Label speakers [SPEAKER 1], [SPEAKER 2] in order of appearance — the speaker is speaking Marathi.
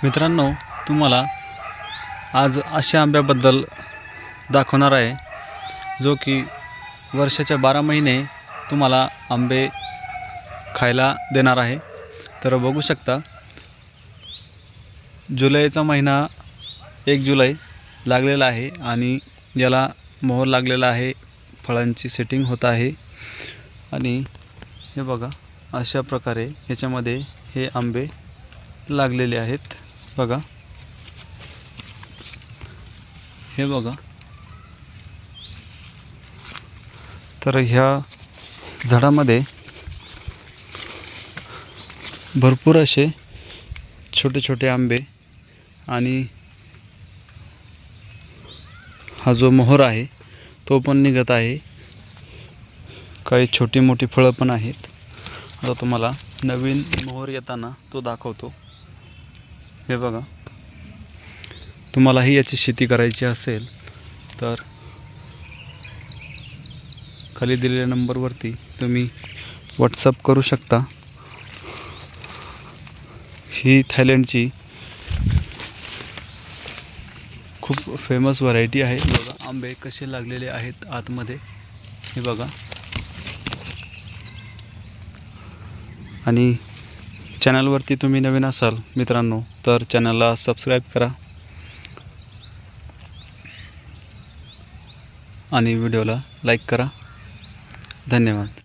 [SPEAKER 1] मित्रांनो, तुम्हाला आज अशा आंब्याबद्दल दाखवणार आहे जो की वर्षाच्या 12 महिने तुम्हाला आंबे खायला देणार आहे। तर बघू शकता, जुलैचा महिना 1 जुलै लागलेला आहे आणि याला मोहर लागलेला आहे, फळांची सेटिंग होत आहे। आणि हे बघा, अशा प्रकारे याच्यामध्ये हे आंबे लागलेले आहेत। बघा, हे बघा, तर ह्या झाडामध्ये भरपूर असे छोटे छोटे आंबे आणि हा जो मोहर आहे तो पण निघत आहे। काही छोटी मोठी फळं पण आहेत। आता तुम्हाला नवीन मोहर येताना तो दाखवतो। हे बघा, तुम्हालाही याची शेती करायची असेल तर खाली दिलेल्या नंबरवरती तुम्ही व्हॉट्सअप करू शकता। ही थायलंडची खूप फेमस व्हरायटी आहे। बघा, आंबे कसे लागलेले आहेत आतमध्ये, हे बघा। आणि चॅनलवरती तुम्ही नवीन असाल मित्रांनो तर चॅनलला सबस्क्राईब करा आणि व्हिडिओला लाईक करा। धन्यवाद।